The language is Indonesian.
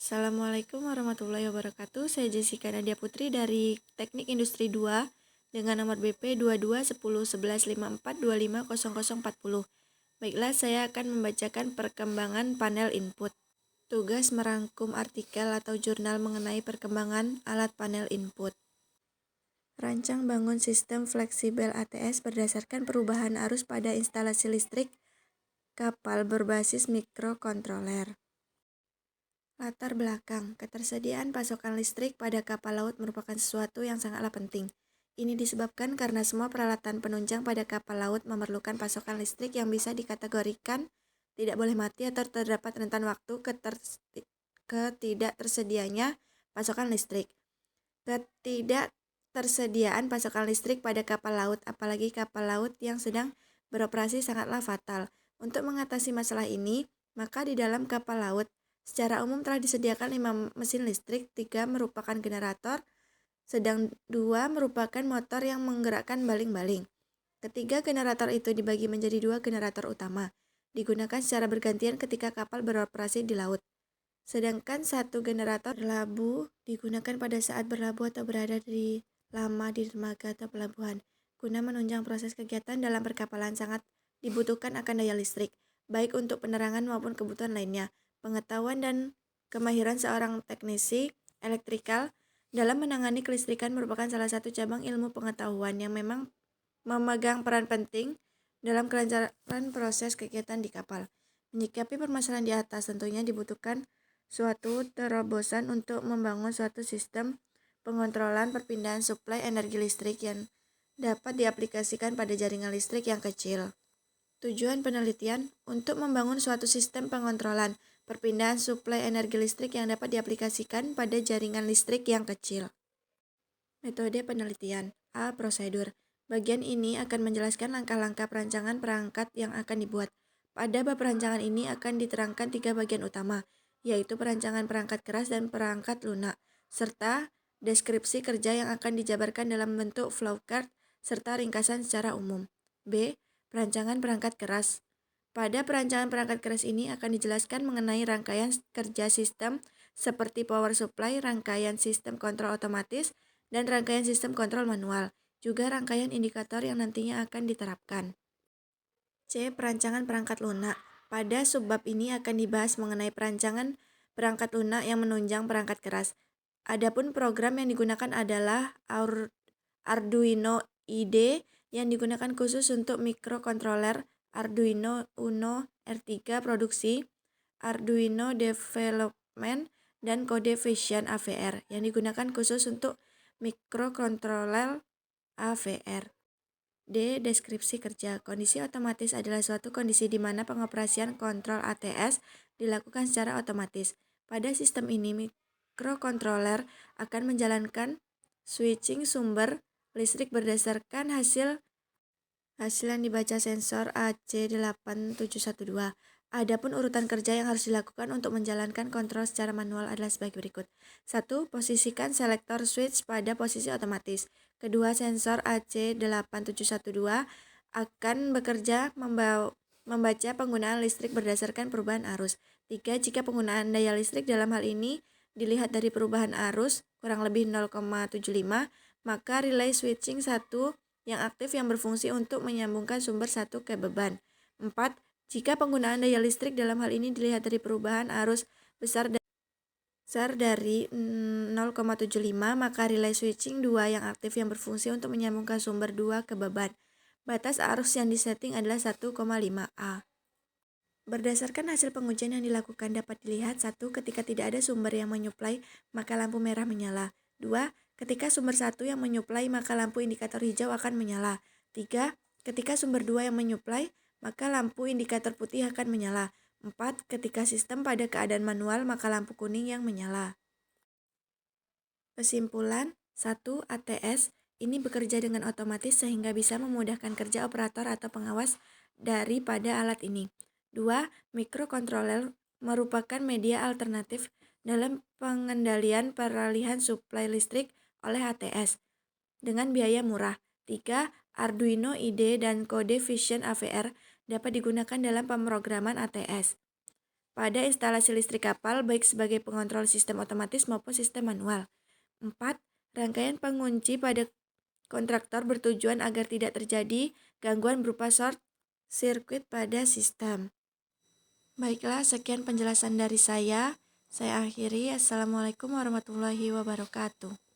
Assalamualaikum warahmatullahi wabarakatuh. Saya Jessica Nadia Putri dari Teknik Industri 2 dengan nomor BP 22101154250040. Baiklah, saya akan membacakan perkembangan panel input. Tugas merangkum artikel atau jurnal mengenai perkembangan alat panel input. Rancang bangun sistem fleksibel ATS berdasarkan perubahan arus pada instalasi listrik kapal berbasis mikrokontroler. Latar belakang, ketersediaan pasokan listrik pada kapal laut merupakan sesuatu yang sangatlah penting. Ini disebabkan karena semua peralatan penunjang pada kapal laut memerlukan pasokan listrik yang bisa dikategorikan tidak boleh mati atau terdapat rentan waktu ketidaktersedianya pasokan listrik. Ketidaktersediaan pasokan listrik pada kapal laut, apalagi kapal laut yang sedang beroperasi, sangatlah fatal. Untuk mengatasi masalah ini, maka di dalam kapal laut secara umum telah disediakan 5 mesin listrik, 3 merupakan generator, sedang 2 merupakan motor yang menggerakkan baling-baling. Ketiga generator itu dibagi menjadi 2 generator utama, digunakan secara bergantian ketika kapal beroperasi di laut. Sedangkan 1 generator berlabuh digunakan pada saat berlabuh atau berada lama di dermaga atau pelabuhan. Guna menunjang proses kegiatan dalam perkapalan sangat dibutuhkan akan daya listrik, baik untuk penerangan maupun kebutuhan lainnya. Pengetahuan dan kemahiran seorang teknisi elektrikal dalam menangani kelistrikan merupakan salah satu cabang ilmu pengetahuan yang memang memegang peran penting dalam kelancaran proses kegiatan di kapal. Menyikapi permasalahan di atas, tentunya dibutuhkan suatu terobosan untuk membangun suatu sistem pengontrolan perpindahan suplai energi listrik yang dapat diaplikasikan pada jaringan listrik yang kecil. Tujuan penelitian untuk membangun suatu sistem pengontrolan perpindahan suplai energi listrik yang dapat diaplikasikan pada jaringan listrik yang kecil. Metode penelitian. A. Prosedur. Bagian ini akan menjelaskan langkah-langkah perancangan perangkat yang akan dibuat. Pada bab perancangan ini akan diterangkan 3 bagian utama, yaitu perancangan perangkat keras dan perangkat lunak, serta deskripsi kerja yang akan dijabarkan dalam bentuk flowchart serta ringkasan secara umum. B. Perancangan perangkat keras. Pada perancangan perangkat keras ini akan dijelaskan mengenai rangkaian kerja sistem seperti power supply, rangkaian sistem kontrol otomatis, dan rangkaian sistem kontrol manual, juga rangkaian indikator yang nantinya akan diterapkan. C. Perancangan perangkat lunak. Pada subbab ini akan dibahas mengenai perancangan perangkat lunak yang menunjang perangkat keras. Adapun program yang digunakan adalah Arduino IDE yang digunakan khusus untuk mikrokontroler, Arduino Uno R3 produksi, Arduino Development, dan Code Vision AVR yang digunakan khusus untuk mikrokontroler AVR. D. Deskripsi kerja. Kondisi otomatis adalah suatu kondisi di mana pengoperasian kontrol ATS dilakukan secara otomatis. Pada sistem ini, mikrokontroler akan menjalankan switching sumber listrik berdasarkan hasil yang dibaca sensor AC8712. Adapun urutan kerja yang harus dilakukan untuk menjalankan kontrol secara manual adalah sebagai berikut. 1. Posisikan selektor switch pada posisi otomatis. Kedua, sensor AC8712 akan bekerja membaca penggunaan listrik berdasarkan perubahan arus. 3. Jika penggunaan daya listrik dalam hal ini dilihat dari perubahan arus kurang lebih 0,75, maka relay switching 1 yang aktif yang berfungsi untuk menyambungkan sumber 1 ke beban. 4. Jika penggunaan daya listrik dalam hal ini dilihat dari perubahan arus besar dari 0,75, maka relay switching 2 yang aktif yang berfungsi untuk menyambungkan sumber 2 ke beban. Batas arus yang disetting adalah 1,5 A. Berdasarkan hasil pengujian yang dilakukan dapat dilihat 1. Ketika tidak ada sumber yang menyuplai, maka lampu merah menyala. 2. Ketika sumber 1 yang menyuplai, maka lampu indikator hijau akan menyala. 3. Ketika sumber 2 yang menyuplai, maka lampu indikator putih akan menyala. 4. Ketika sistem pada keadaan manual, maka lampu kuning yang menyala. Kesimpulan, 1. ATS ini bekerja dengan otomatis sehingga bisa memudahkan kerja operator atau pengawas daripada alat ini. 2. Mikrokontroler merupakan media alternatif dalam pengendalian peralihan suplai listrik oleh ATS dengan biaya murah. 3. Arduino IDE dan Code Vision AVR dapat digunakan dalam pemrograman ATS. pada instalasi listrik kapal baik sebagai pengontrol sistem otomatis maupun sistem manual. 4. Rangkaian pengunci pada kontraktor bertujuan agar tidak terjadi gangguan berupa short circuit pada sistem. Baiklah, sekian penjelasan dari saya. Saya akhiri. Assalamualaikum warahmatullahi wabarakatuh.